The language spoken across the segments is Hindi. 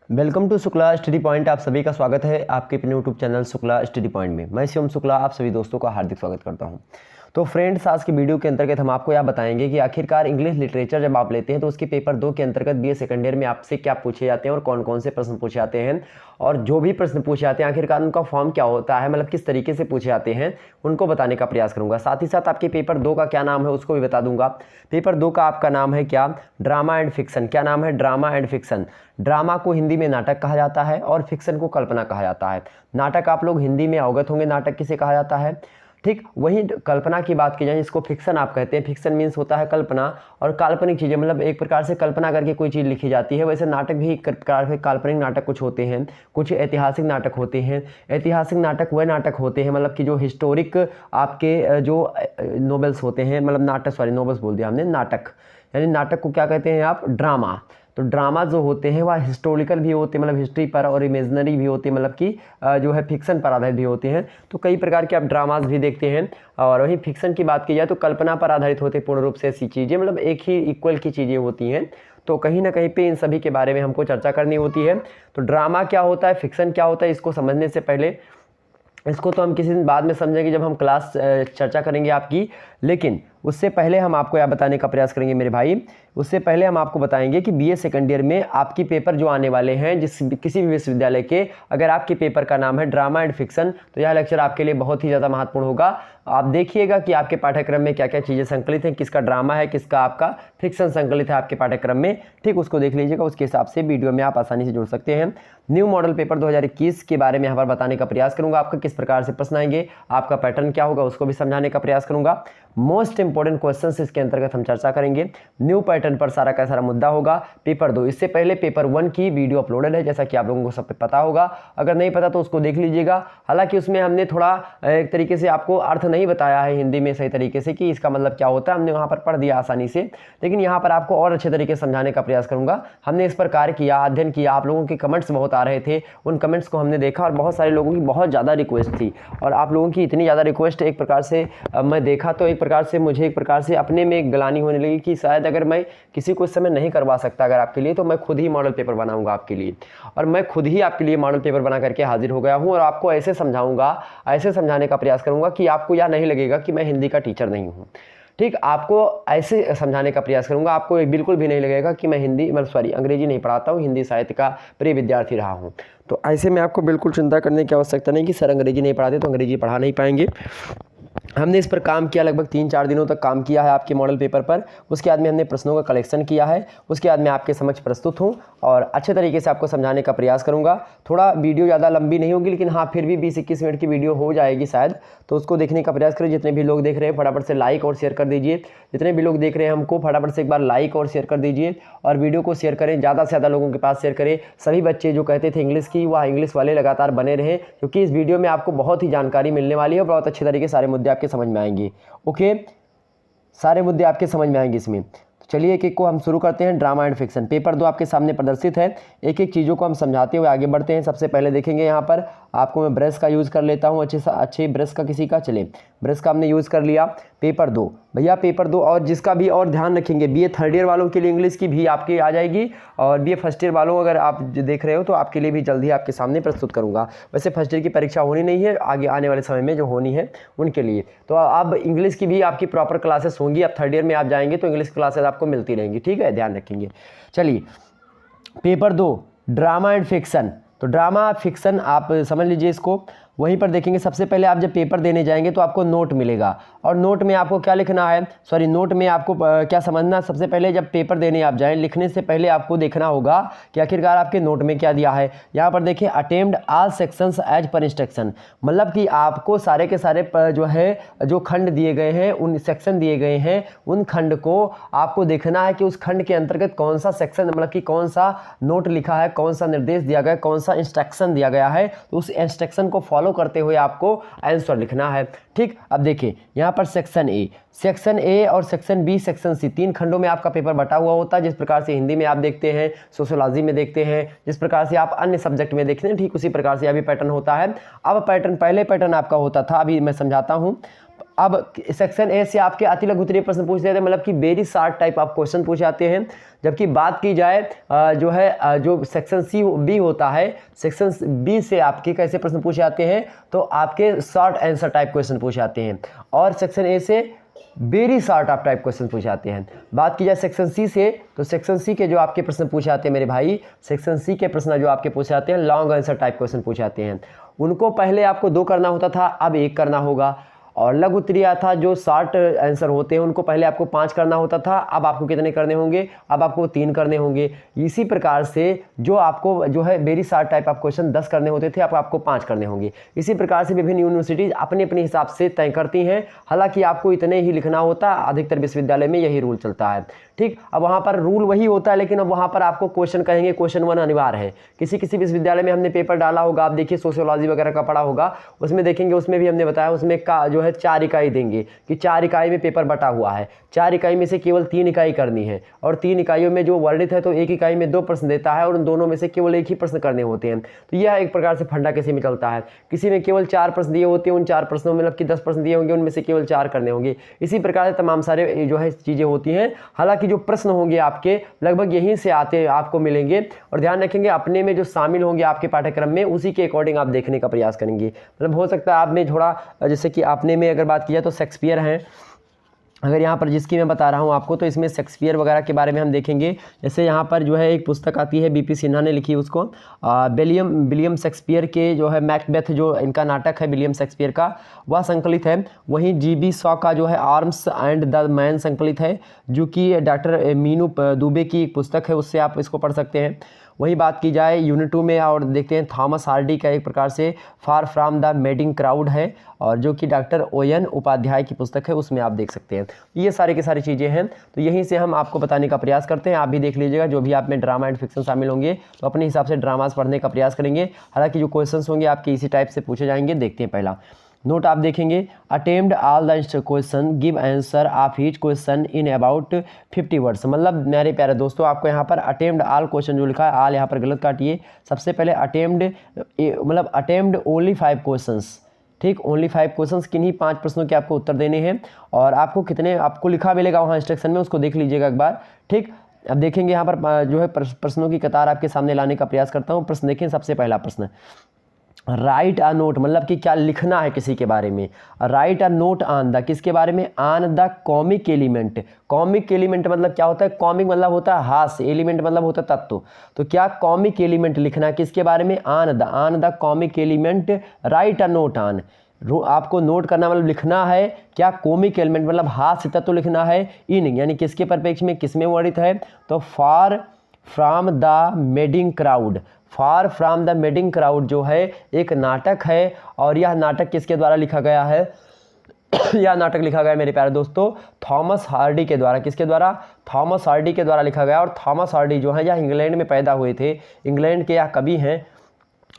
Welcome to Shukla study point. आप सभी का स्वागत है आपके अपने YouTube channel Shukla study point में। मैं शिवम शुक्ला आप सभी दोस्तों का हार्दिक स्वागत करता हूं। तो फ्रेंड्स, आज की वीडियो के अंतर्गत हम आपको यह बताएंगे कि आखिरकार इंग्लिश लिटरेचर जब आप लेते हैं तो उसके पेपर 2 के अंतर्गत बीए सेकंड ईयर में आपसे क्या पूछे जाते हैं और कौन कौन से प्रश्न पूछे जाते हैं, और जो भी प्रश्न पूछे जाते हैं आखिरकार उनका फॉर्म क्या होता है, मतलब किस तरीके से पूछे जाते हैं, उनको बताने का प्रयास करूंगा। साथ ही साथ आपके पेपर 2 का क्या नाम है उसको भी बता दूंगा। पेपर 2 का आपका नाम है क्या? Drama and fiction. क्या नाम है? Drama and fiction. ड्रामा को हिंदी में नाटक कहा जाता है और फिक्शन को कल्पना कहा जाता है। नाटक आप लोग हिंदी में अवगत होंगे, नाटक किसे कहा जाता है, ठीक। वहीं कल्पना की बात की जाए, इसको फिक्शन आप कहते हैं। फिक्शन मीन्स होता है कल्पना और काल्पनिक चीज़ें, मतलब एक प्रकार से कल्पना करके कोई चीज़ लिखी जाती है। वैसे नाटक भी एक प्रकार से काल्पनिक नाटक कुछ होते हैं, कुछ ऐतिहासिक नाटक होते हैं। ऐतिहासिक नाटक वह नाटक होते हैं मतलब कि जो हिस्टोरिक आपके जो नोवेल्स होते हैं, मतलब नाटक, सॉरी नोवेल्स बोल दिया हमने, नाटक यानी नाटक को क्या कहते हैं आप? ड्रामा। तो ड्रामा जो होते हैं वह हिस्टोरिकल भी होते हैं, मतलब हिस्ट्री पर, और इमेजनरी भी होते हैं, मतलब कि जो है फिक्शन पर आधारित भी होते हैं। तो कई प्रकार के आप ड्रामाज भी देखते हैं। और वहीं फिक्शन की बात की जाए तो कल्पना पर आधारित होते हैं पूर्ण रूप से ऐसी चीज़ें, मतलब एक ही इक्वल की चीज़ें होती हैं। तो कहीं ना कहीं पे इन सभी के बारे में हमको चर्चा करनी होती है। तो ड्रामा क्या होता है, फिक्शन क्या होता है, इसको समझने से पहले, इसको तो हम किसी दिन बाद में समझेंगे जब हम क्लास चर्चा करेंगे आपकी, लेकिन उससे पहले हम आपको यह बताने का प्रयास करेंगे मेरे भाई। उससे पहले हम आपको बताएंगे कि बीए सेकंड ईयर में आपकी पेपर जो आने वाले हैं, किसी भी विश्वविद्यालय के, अगर आपके पेपर का नाम है ड्रामा एंड फिक्शन, तो यह लेक्चर आपके लिए बहुत ही ज़्यादा महत्वपूर्ण होगा। आप देखिएगा कि आपके पाठ्यक्रम में क्या क्या चीज़ें संकलित हैं, किसका ड्रामा है, किसका आपका फिक्शन संकलित है आपके पाठ्यक्रम में, ठीक। उसको देख लीजिएगा, उसके हिसाब से वीडियो में आप आसानी से जुड़ सकते हैं। न्यू मॉडल पेपर 2021 के बारे में यहाँ पर बताने का प्रयास करूँगा। आपका किस प्रकार से प्रश्न आएंगे, आपका पैटर्न क्या होगा, उसको भी समझाने का प्रयास करूँगा। मोस्ट इंपॉर्टेंट क्वेश्चंस इसके अंतर्गत हम चर्चा करेंगे। न्यू पैटर्न पर सारा का सारा मुद्दा होगा। पेपर 2, इससे पहले पेपर 1 की वीडियो अपलोडेड है, जैसा कि आप लोगों को सब पे पता होगा। अगर नहीं पता तो उसको देख लीजिएगा। हालांकि उसमें हमने थोड़ा एक तरीके से आपको अर्थ नहीं बताया है हिंदी में सही तरीके से कि इसका मतलब क्या होता है, हमने वहाँ पर पढ़ दिया आसानी से, लेकिन यहाँ पर आपको और अच्छे तरीके से समझाने का प्रयास करूँगा। हमने इस पर कार्य किया, अध्ययन किया, आप लोगों के कमेंट्स बहुत आ रहे थे, उन कमेंट्स को हमने देखा और बहुत सारे लोगों की बहुत ज़्यादा रिक्वेस्ट थी। और आप लोगों की इतनी ज़्यादा रिक्वेस्ट एक प्रकार से मैं देखा तो एक प्रकार से मुझे एक प्रकार से अपने में एक ग्लानि होने लगी कि शायद अगर मैं किसी को इस समय नहीं करवा सकता अगर आपके लिए, तो मैं खुद ही मॉडल पेपर बनाऊंगा आपके लिए। और मैं खुद ही आपके लिए मॉडल पेपर बना करके हाजिर हो गया हूं और आपको ऐसे समझाऊंगा, ऐसे समझाने का प्रयास करूंगा कि आपको यह नहीं लगेगा कि मैं हिंदी का टीचर नहीं हूँ, ठीक। आपको ऐसे समझाने का प्रयास करूंगा, आपको बिल्कुल भी नहीं लगेगा कि मैं हिंदी, मतलब सॉरी अंग्रेजी नहीं पढ़ाता हूँ, हिंदी साहित्य का प्रिय विद्यार्थी रहा हूँ। तो ऐसे में आपको बिल्कुल चिंता करने की आवश्यकता नहीं कि सर अंग्रेजी नहीं पढ़ाते तो अंग्रेजी पढ़ा नहीं पाएंगे। हमने इस पर काम किया, लगभग 3-4 दिनों तक काम किया है आपके मॉडल पेपर पर। उसके बाद में हमने प्रश्नों का कलेक्शन किया है। उसके बाद मैं आपके समक्ष प्रस्तुत हूं और अच्छे तरीके से आपको समझाने का प्रयास करूंगा। थोड़ा वीडियो ज़्यादा लंबी नहीं होगी, लेकिन हाँ फिर भी 20-21 मिनट की वीडियो हो जाएगी शायद, तो उसको देखने का प्रयास करें। जितने भी लोग देख रहे हैं फटाफट से लाइक और शेयर कर दीजिए। जितने भी लोग देख रहे हैं हमको फटाफट से एक बार लाइक और शेयर कर दीजिए और वीडियो को शेयर करें, ज़्यादा से ज़्यादा लोगों के पास शेयर करें। सभी बच्चे जो कहते थे इंग्लिश की, वह इंग्लिश वाले लगातार बने रहें, क्योंकि इस वीडियो में आपको बहुत ही जानकारी मिलने वाली है और बहुत अच्छे तरीके सारे मुद्दे आपके समझ में आएंगे। ओके, सारे मुद्दे आपके समझ में आएंगे इसमें। तो चलिए एक एक को हम शुरू करते हैं। ड्रामा एंड फिक्शन पेपर 2 आपके सामने प्रदर्शित है। एक एक चीज़ों को हम समझाते हुए आगे बढ़ते हैं। सबसे पहले देखेंगे यहाँ पर आपको मैं ब्रश का यूज़ कर लेता हूँ, अच्छे ब्रश का किसी का, चले ब्रश का हमने यूज़ कर लिया। पेपर 2 भैया, पेपर 2, और जिसका भी और ध्यान रखेंगे, बीए थर्ड ईयर वालों के लिए इंग्लिश की भी आपकी आ जाएगी, और बीए फर्स्ट ईयर वालों अगर आप देख रहे हो तो आपके लिए भी जल्दी आपके सामने प्रस्तुत करूँगा। वैसे फर्स्ट ईयर की परीक्षा होनी नहीं है, आगे आने वाले समय में जो होनी है उनके लिए। तो अब इंग्लिश की भी आपकी प्रॉपर क्लासेस होंगी। अब थर्ड ईयर में आप जाएंगे तो इंग्लिश क्लासेस आपको मिलती रहेंगी, ठीक है, ध्यान रखेंगे। चलिए पेपर 2 ड्रामा एंड फिक्शन। तो ड्रामा फिक्शन आप समझ लीजिए इसको। वहीं पर देखेंगे सबसे पहले आप जब पेपर देने जाएंगे तो आपको नोट मिलेगा, और नोट में आपको क्या लिखना है, सॉरी नोट में आपको क्या समझना, सबसे पहले जब पेपर देने आप जाएं, लिखने से पहले आपको देखना होगा कि आखिरकार आपके नोट में क्या दिया है। यहाँ पर देखिए, attempt all sections as per instruction, मतलब कि आपको सारे के सारे जो है जो खंड दिए गए हैं, उन सेक्शन दिए गए हैं, उन खंड को आपको देखना है कि उस खंड के अंतर्गत कौन सा सेक्शन, मतलब कि कौन सा नोट लिखा है, कौन सा निर्देश दिया गया है, कौन सा इंस्ट्रक्शन दिया गया है। तो उस इंस्ट्रक्शन को फॉलो करते हुए आपको आंसर लिखना है, ठीक। अब देखिए यहाँ पर सेक्शन ए और सेक्शन बी, सेक्शन सी, 3 खंडों में आपका पेपर बटा हुआ होता है। जिस प्रकार से हिंदी में आप देखते हैं, सोशियोलॉजी में देखते हैं, जिस प्रकार से आप अन्य सब्जेक्ट में देखते हैं, ठीक उसी प्रकार से यह भी पैटर्न होता है। अब पैटर्न, पहले पैटर्न आपका होता था, अभी मैं समझाता हूँ। अब सेक्शन ए से आपके अति लघु उत्तरीय प्रश्न पूछते थे, मतलब कि वेरी शॉर्ट टाइप आप क्वेश्चन पूछ जाते हैं। जबकि बात की जाए जो है जो सेक्शन सी बी होता है, सेक्शन बी से आपके कैसे प्रश्न पूछे जाते हैं, तो आपके शॉर्ट आंसर टाइप क्वेश्चन पूछे जाते हैं, और सेक्शन ए से वेरी शॉर्ट आप टाइप क्वेश्चन पूछे जाते हैं। बात की जाए सेक्शन सी से, तो सेक्शन सी के जो आपके प्रश्न पूछे जाते हैं मेरे भाई, सेक्शन सी के प्रश्न जो आपके पूछे जाते हैं लॉन्ग आंसर टाइप क्वेश्चन पूछे जाते हैं। उनको पहले आपको 2 करना होता था, अब 1 करना होगा। और लघु उत्तरीय था जो शॉर्ट आंसर होते हैं उनको पहले आपको 5 करना होता था, अब आपको कितने करने होंगे, अब आपको 3 करने होंगे। इसी प्रकार से जो आपको जो है very short type of question 10 करने होते थे, अब आपको 5 करने होंगे। इसी प्रकार से विभिन्न यूनिवर्सिटीज अपने अपने हिसाब से तय करती हैं, हालांकि आपको इतने ही लिखना होता है, अधिकतर विश्वविद्यालय में यही रूल चलता है। ठीक, अब वहाँ पर रूल वही होता है, लेकिन अब वहाँ पर आपको क्वेश्चन कहेंगे, क्वेश्चन 1 अनिवार्य है। किसी किसी विश्वविद्यालय में हमने पेपर डाला होगा, आप देखिए सोशियोलॉजी वगैरह का पढ़ा होगा, उसमें देखेंगे, उसमें भी हमने बताया, उसमें का जो है 4 इकाई देंगे कि 4 इकाई में पेपर बटा हुआ है, 4 इकाई में से केवल 3 इकाई करनी है, और 3 इकाइयों में जो वर्णित है तो 1 इकाई में 2 प्रश्न देता है, और उन दोनों में से केवल 1 ही प्रश्न करने होते हैं। तो यह एक प्रकार से फंडा किसी में चलता है। किसी में केवल 4 प्रश्न दिए होते हैं, उन 4 प्रश्नों में मतलब कि 10 प्रश्न दिए होंगे, उनमें से केवल 4 करने होंगे। इसी प्रकार से तमाम सारे जो है चीज़ें होती हैं। हालांकि जो प्रश्न होंगे आपके लगभग यहीं से आते आपको मिलेंगे, और ध्यान रखेंगे अपने में जो शामिल होंगे आपके पाठ्यक्रम में उसी के अकॉर्डिंग आप देखने का प्रयास करेंगे। मतलब हो सकता है आप में थोड़ा, जैसे कि आपने में अगर बात की जाए तो शेक्सपियर हैं, अगर यहाँ पर जिसकी मैं बता रहा हूँ आपको, तो इसमें शेक्सपियर वगैरह के बारे में हम देखेंगे। जैसे यहाँ पर जो है एक पुस्तक आती है, बीपी सिन्हा ने लिखी उसको, विलियम शेक्सपियर के जो है मैकबेथ, जो इनका नाटक है विलियम शेक्सपियर का, वह संकलित है। वहीं जीबी शॉ का जो है आर्म्स एंड द मैन संकलित है, जो कि डॉक्टर मीनू दुबे की एक पुस्तक है, उससे आप इसको पढ़ सकते हैं। वही बात की जाए यूनिट 2 में, और देखते हैं थॉमस हार्डी का एक प्रकार से फार फ्रॉम द मेडिंग क्राउड है, और जो कि डॉक्टर ओएन उपाध्याय की पुस्तक है, उसमें आप देख सकते हैं। ये सारी की सारी चीज़ें हैं, तो यहीं से हम आपको बताने का प्रयास करते हैं। आप भी देख लीजिएगा, जो भी आप में ड्रामा एंड फिक्शन शामिल होंगे तो अपने हिसाब से ड्रामास पढ़ने का प्रयास करेंगे। हालांकि जो क्वेश्चंस होंगे आपके इसी टाइप से पूछे जाएंगे। देखते हैं पहला नोट, आप देखेंगे, attempt all the question, give answer of each question in about 50 words. मतलब मेरे प्यारे दोस्तों, आपको यहाँ पर अटेम्प्ट ऑल क्वेश्चन जो लिखा है, ऑल यहाँ पर गलत काटिए। सबसे पहले अटेम्प्ट मतलब अटेम्प्ट ओनली 5 क्वेश्चंस। ठीक, ओनली 5 क्वेश्चंस, किन्हीं 5 प्रश्नों के आपको उत्तर देने हैं, और आपको कितने आपको लिखा मिलेगा वहाँ इंस्ट्रक्शन में, उसको देख लीजिएगा एक बार। ठीक, अब देखेंगे यहाँ पर जो है प्रश्नों की कतार आपके सामने लाने का प्रयास करता हूँ। प्रश्न देखें, सबसे पहला प्रश्न, राइट अ नोट, मतलब कि क्या लिखना है किसी के बारे में। Right a note on the, किसके बारे में, on the comic element. Comic element मतलब क्या होता है, कॉमिक मतलब होता है हास्य, एलिमेंट मतलब होता है तत्व। तो क्या कॉमिक एलिमेंट लिखना है किसके बारे में, on the comic element right a note on. आपको नोट करना मतलब लिखना है क्या, कॉमिक एलिमेंट मतलब हास्य तत्व लिखना है, इन यानी किसके परिप्रेक्ष में, किसमें वर्णित है, तो far from the madding crowd. Far from the madding crowd जो है एक नाटक है, और यह नाटक किसके द्वारा लिखा गया है यह नाटक लिखा गया मेरे प्यारे दोस्तों थॉमस हार्डी के द्वारा। किसके द्वारा, थॉमस हार्डी के द्वारा लिखा गया। और थॉमस हार्डी जो है यह इंग्लैंड में पैदा हुए थे, इंग्लैंड के यह कवि हैं,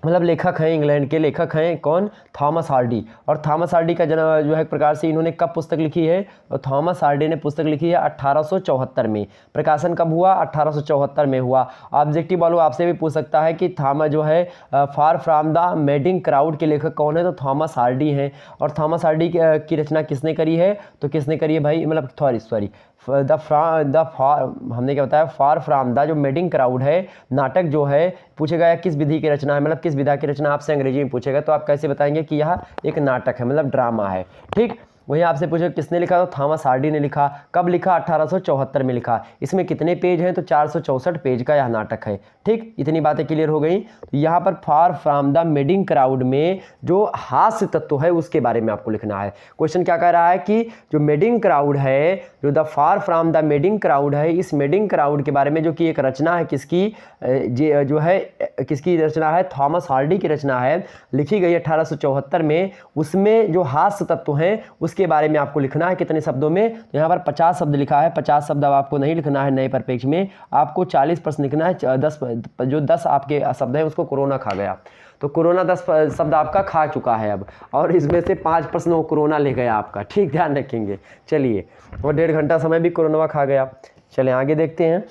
मतलब लेखक हैं, इंग्लैंड के लेखक हैं, कौन, थॉमस हार्डी। और थॉमस हार्डी का जन्म जो है एक प्रकार से इन्होंने कब पुस्तक लिखी है, तो थॉमस हार्डी ने पुस्तक लिखी है 1874 में। प्रकाशन कब हुआ, 1874 में हुआ। ऑब्जेक्टिव वालों आपसे भी पूछ सकता है कि थॉमस जो है फार फ्रॉम द मेडिंग क्राउड के लेखक कौन है, तो थॉमस हार्डी हैं। और थॉमस हार्डी की रचना किसने करी है, तो किसने करी है भाई, मतलब सॉरी हमने क्या बताया, फार फ्रॉम द जो मेडिंग क्राउड है नाटक जो है, पूछेगा किस विधि की रचना है, मतलब किस विधा की रचना आपसे अंग्रेजी में पूछेगा, तो आप कैसे बताएंगे कि यह एक नाटक है, मतलब ड्रामा है। ठीक, वहीं आपसे पूछे किसने लिखा, तो थॉमस हार्डी ने लिखा। कब लिखा, 1874 में लिखा। इसमें कितने पेज हैं, तो 464 पेज का यह नाटक है। ठीक, इतनी बातें क्लियर हो गई। तो यहाँ पर फार फ्रॉम द मेडिंग क्राउड में जो हास्य तत्व है उसके बारे में आपको लिखना है। क्वेश्चन क्या कह रहा है कि जो मेडिंग क्राउड है, जो the far from the madding crowd है, इस मेडिंग क्राउड के बारे में जो कि एक रचना है किसकी, जो है किसकी रचना है, थॉमस हार्डी की रचना है, लिखी गई 1874 में। उसमें जो हास्य तत्व हैं उसके बारे में आपको लिखना है। कितने शब्दों में, तो यहाँ पर 50 शब्द लिखा है। 50 शब्द अब आपको नहीं लिखना है नए परिप्रेक्ष्य में, आपको 40 प्रश्न लिखना है। 10 आपके शब्द हैं उसको कोरोना खा गया, तो कोरोना 10 शब्द आपका खा चुका है अब, और इसमें से 5 प्रश्न वो कोरोना ले गया आपका। ठीक, ध्यान रखेंगे। चलिए, और 1.5 घंटा समय भी कोरोना खा गया। चलिए आगे देखते हैं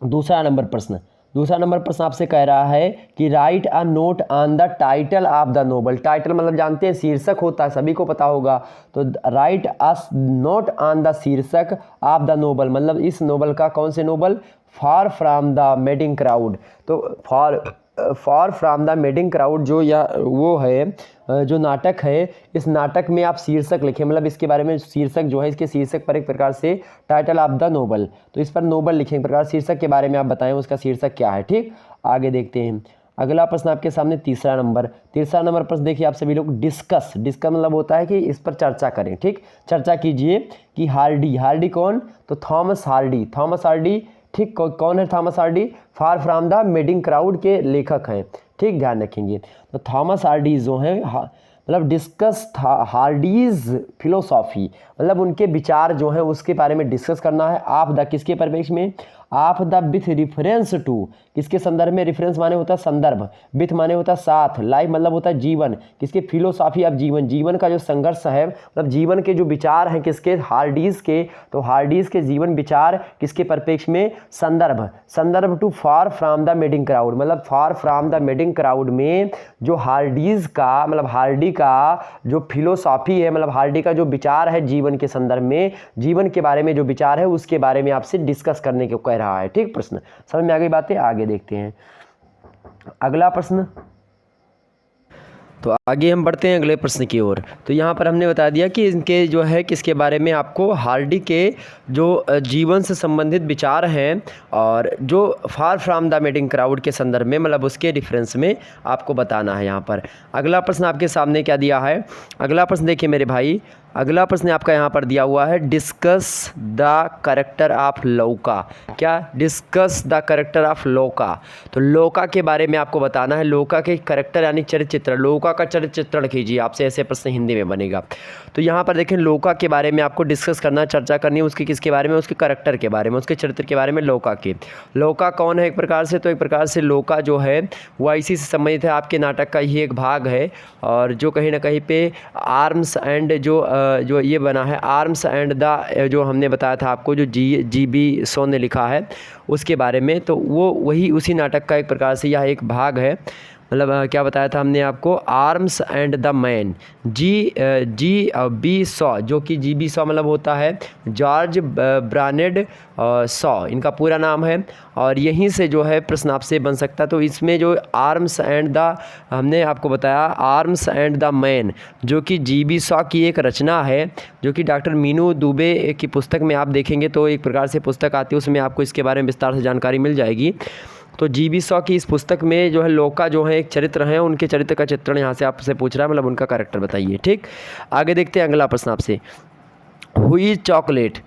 दूसरा नंबर प्रश्न। दूसरा नंबर प्रश्न आपसे कह रहा है कि write a note on the title of the novel. Title मतलब जानते हैं शीर्षक होता है, सभी को पता होगा। तो write a note on the शीर्षक ऑफ द नोबल मतलब इस नोबल का, कौन से novel? Far from the madding crowd. तो far from the madding crowd जो या वो है जो नाटक है, इस नाटक में आप शीर्षक लिखें, मतलब इसके बारे में शीर्षक जो है, इसके शीर्षक पर एक प्रकार से टाइटल ऑफ द नोबल, तो इस पर नोबल लिखें, एक प्रकार शीर्षक के बारे में आप बताएं उसका शीर्षक क्या है। ठीक, आगे देखते हैं अगला प्रश्न आपके सामने तीसरा नंबर प्रश्न देखिए आप सभी लोग। डिस्कस मतलब होता है कि इस पर चर्चा करें। ठीक, चर्चा कीजिए कि हार्डी कौन? तो थॉमस हार्डी। ठीक, कौन है Thomas Hardy? Far from the madding crowd के लेखक हैं। ठीक, ध्यान रखेंगे। तो थॉमस हार्डी जो हैं मतलब डिस्कस हार्डीज फिलोसॉफी मतलब उनके विचार जो हैं उसके बारे में डिस्कस करना है। आप द किसके परिप्रेक्ष्य में? आप द विथ रिफरेंस टू, किसके संदर्भ में? रेफरेंस माने होता है संदर्भ, विथ माने होता है साथ, लाइफ मतलब होता है जीवन, किसके? फिलोसॉफी ऑफ जीवन का जो संघर्ष है मतलब जीवन के जो विचार हैं किसके? हार्डीज के। तो हार्डीज के जीवन विचार किसके परिप्रेक्ष्य में? संदर्भ to far from the madding crowd मतलब far from the madding crowd में जो हार्डीज का मतलब हार्डी का जो फिलोसॉफी है मतलब हार्डी का जो विचार है जीवन के संदर्भ में, जीवन के बारे में जो विचार है उसके बारे में आपसे डिस्कस करने को कह रहा है। ठीक, प्रश्न समझ में आ गई बातें? आगे देखते हैं अगला प्रश्न। तो आगे हम बढ़ते हैं अगले प्रश्न की ओर। तो यहाँ पर हमने बता दिया कि इनके जो है किसके बारे में आपको हार्डी के जो जीवन से संबंधित विचार हैं और जो फार फ्रॉम द मेडिंग क्राउड के संदर्भ में मतलब उसके डिफरेंस में आपको बताना है। यहाँ पर अगला प्रश्न आपके सामने क्या दिया है? अगला प्रश्न देखिए मेरे भाई, अगला प्रश्न आपका यहाँ पर दिया हुआ है डिस्कस द कैरेक्टर ऑफ लौका। क्या? डिस्कस द कैरेक्टर ऑफ लौका। तो लौका के बारे में आपको बताना है, लौका के कैरेक्टर यानी चरित्र चित्रण, लौका का चरित्र चित्रण कीजिए, आपसे ऐसे प्रश्न हिंदी में बनेगा। तो यहाँ पर देखें लौका के बारे में आपको डिस्कस करना, चर्चा करनी है उसके किसके बारे में? उसके कैरेक्टर के बारे में, उसके चरित्र के बारे में, लौका के। लौका कौन है एक प्रकार से? तो एक प्रकार से लौका जो है वह इसी से संबंधित है, आपके नाटक का ही एक भाग है और जो कहीं ना कहीं पे आर्म्स एंड जो ये बना है आर्म्स एंड द जो हमने बताया था आपको जो जी.बी. शॉ ने लिखा है उसके बारे में, तो वो वही उसी नाटक का एक प्रकार से यह एक भाग है। मतलब क्या बताया था हमने आपको? Arms and the man. GB. Shaw जो कि जी.बी. शॉ मतलब होता है जॉर्ज बर्नार्ड शॉ, इनका पूरा नाम है और यहीं से जो है प्रश्न आपसे बन सकता है। तो इसमें जो आर्म्स एंड द हमने आपको बताया आर्म्स एंड द मैन जो कि जी.बी. शॉ की एक रचना है, जो कि डॉक्टर मीनू दुबे की पुस्तक में आप देखेंगे तो एक प्रकार से पुस्तक आती है, उसमें आपको इसके बारे में विस्तार से जानकारी मिल जाएगी। तो जी.बी. शॉ की इस पुस्तक में जो है लौका जो है एक चरित्र हैं, उनके चरित्र का चित्रण यहाँ से आपसे पूछ रहा है, मतलब उनका कैरेक्टर बताइए। ठीक, आगे देखते हैं अगला प्रश्न आपसे। हु इज़ चॉकलेट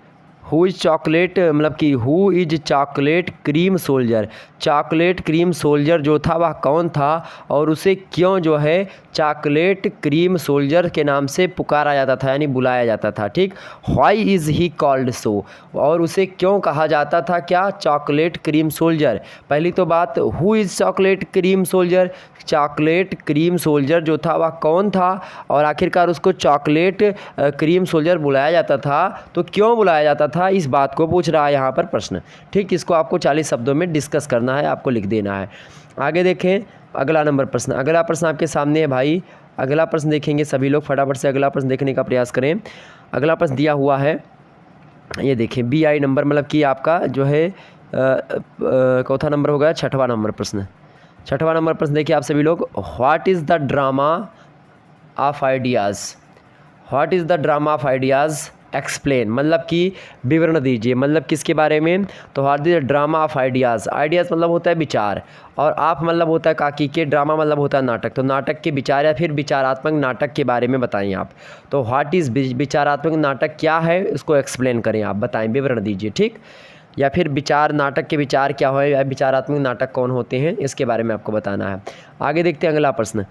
मतलब कि who is chocolate cream soldier. Chocolate cream soldier जो था वह कौन था और उसे क्यों जो है चॉकलेट क्रीम सोल्जर के नाम से पुकारा जाता था यानी बुलाया जाता था। ठीक, व्हाई इज़ ही कॉल्ड सो और उसे क्यों कहा जाता था क्या? Chocolate cream soldier. पहली तो बात who is chocolate cream soldier, chocolate cream soldier जो था वह कौन था और आखिरकार उसको चॉकलेट क्रीम सोल्जर बुलाया जाता था, तो क्यों बुलाया जाता था इस बात को पूछ रहा है यहाँ पर प्रश्न। ठीक, इसको आपको 40 शब्दों में डिस्कस करना है, आपको लिख देना है। आगे देखें अगला नंबर प्रश्न। अगला प्रश्न आपके सामने है भाई, अगला प्रश्न देखेंगे सभी लोग, फटाफट से अगला प्रश्न देखने का प्रयास करें। अगला प्रश्न दिया हुआ है, ये देखें BI नंबर मतलब कि आपका जो है चौथा नंबर होगा, छठवां नंबर प्रश्न। छठवां नंबर प्रश्न देखिए आप सभी लोग, what is the drama of ideas. What is the drama of ideas explain मतलब कि विवरण दीजिए, मतलब किसके बारे में? तो what is drama of ideas. Ideas मतलब होता है विचार और आप मतलब होता है काकी के, ड्रामा मतलब होता है नाटक, तो नाटक के विचार या फिर विचारात्मक नाटक के बारे में बताएं आप। तो व्हाट इज़ विचारात्मक नाटक क्या है उसको एक्सप्लेन करें आप, बताएं, विवरण दीजिए। ठीक, या फिर विचार नाटक के विचार क्या हो या विचारात्मक नाटक कौन होते हैं इसके बारे में आपको बताना है। आगे देखते हैं अगला प्रश्न।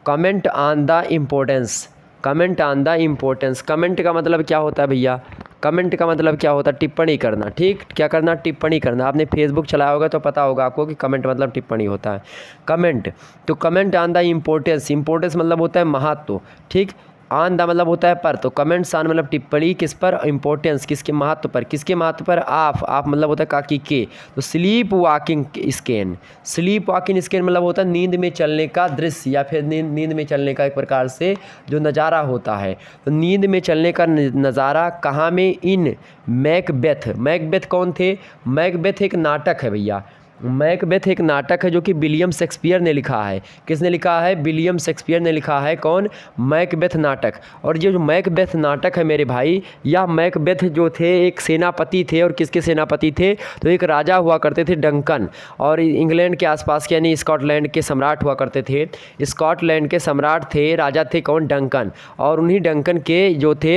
Comment on the importance. Comment on the importance. Comment का मतलब क्या होता है भैया? कमेंट का मतलब क्या होता है? टिप्पणी करना। ठीक, क्या करना? टिप्पणी करना। आपने फेसबुक चलाया होगा तो पता होगा आपको कि कमेंट मतलब टिप्पणी होता है। कमेंट, तो comment on the importance. Importance मतलब होता है महत्व। ठीक, ऑन द मतलब होता है पर, तो कमेंट्स ऑन मतलब टिप्पणी किस पर, इंपॉर्टेंस किसके महत्व पर, किसके महत्व पर, आप मतलब होता है काकी के, तो sleep walking scan, sleep walking scan मतलब होता है नींद में चलने का दृश्य या फिर नींद में चलने का एक प्रकार से जो नज़ारा होता है। तो नींद में चलने का नज़ारा कहाँ में, इन मैकबेथ। मैकबेथ कौन थे, मैकबेथ एक नाटक है भैया, मैकबेथ एक नाटक है जो कि विलियम शेक्सपियर ने लिखा है। किसने लिखा है, विलियम शेक्सपियर ने लिखा है। कौन, मैकबेथ नाटक। और ये जो मैकबेथ नाटक है मेरे भाई, यह मैकबेथ जो थे एक सेनापति थे, और किसके सेनापति थे, तो एक राजा हुआ करते थे डंकन, और इंग्लैंड के आसपास के यानी स्कॉटलैंड के सम्राट हुआ करते थे। स्कॉटलैंड के सम्राट थे, राजा थे कौन, डंकन, और उन्हीं डंकन के जो थे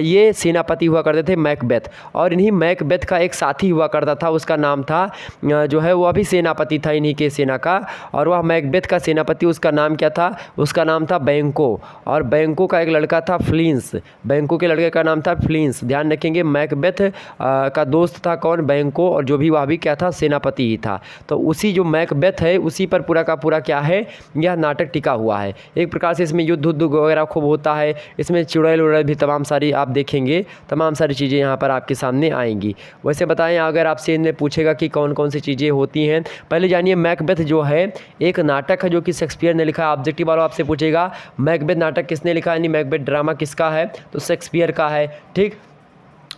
ये सेनापति हुआ करते थे मैकबेथ। और इन्हीं मैकबेथ का एक साथी हुआ करता था, उसका नाम था जो है वह भी सेनापति था इन्हीं के सेना का, और वह मैकबेथ का सेनापति उसका नाम क्या था, उसका नाम था बैंको, और बैंको का एक लड़का था फ्लिंस, बैंको के लड़के का नाम था फ्लिंस। ध्यान रखेंगे मैकबेथ का दोस्त था कौन, बैंको, और जो भी वह भी क्या था, सेनापति ही था। तो उसी जो मैकबेथ है उसी पर पूरा का पूरा क्या है, यह नाटक टिका हुआ है। एक प्रकार से इसमें युद्ध वगैरह खूब होता है, इसमें चुड़ैल उड़ैल भी तमाम सारी आप देखेंगे, तमाम सारी चीज़ें यहाँ पर आपके सामने आएंगी। वैसे बताएं अगर आपसे इनमें पूछेगा कि कौन कौन सी चीज़ें होती हैं, पहले जानिए मैकबेथ जो है एक नाटक है जो कि शेक्सपियर ने लिखा है। ऑब्जेक्टिव वालों आपसे पूछेगा मैकबेथ नाटक किसने लिखा है, यानी मैकबेथ ड्रामा किसका है, तो शेक्सपियर का है। ठीक,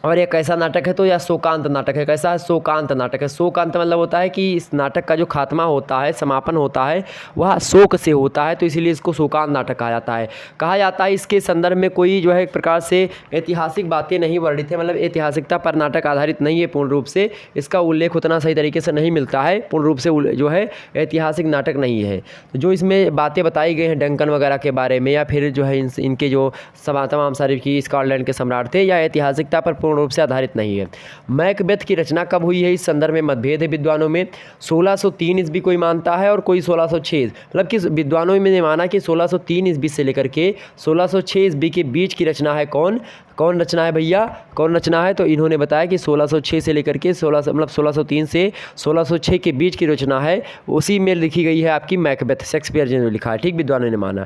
और ये कैसा नाटक है, तो यह शोकांत नाटक है। कैसा है, शोकांत नाटक है। शोकांत मतलब होता है कि इस नाटक का जो खात्मा होता है, समापन होता है, वह शोक से होता है, तो इसीलिए इसको शोकांत नाटक कहा जाता है। कहा जाता है इसके संदर्भ में कोई जो है एक प्रकार से ऐतिहासिक बातें नहीं वर्णित है, मतलब ऐतिहासिकता पर नाटक आधारित नहीं है पूर्ण रूप से, इसका उल्लेख उतना सही तरीके से नहीं मिलता है, पूर्ण रूप से जो है ऐतिहासिक नाटक नहीं है। तो जो इसमें बातें बताई गई हैं डंकन वगैरह के बारे में, या फिर जो है इनके जो तमाम सारी की स्कॉटलैंड के सम्राट थे, या ऐतिहासिकता पर पूर्ण रूप से आधारित नहीं है। मैकबेथ की रचना कब हुई है, इस संदर्भ में मतभेद है विद्वानों में। 1603 ईस्वी कोई मानता है और कोई 1606, मतलब कि विद्वानों में ने माना कि 1603 ईस्वी से लेकर के 1606 ईस्वी के बीच की रचना है। कौन रचना है भैया, कौन रचना है, तो इन्होंने बताया कि 1606 से लेकर के 1603 से 1606 के बीच की रचना है, उसी में लिखी गई है आपकी मैकबेथ, शेक्सपियर जी ने लिखा है। ठीक, विद्वानों ने माना।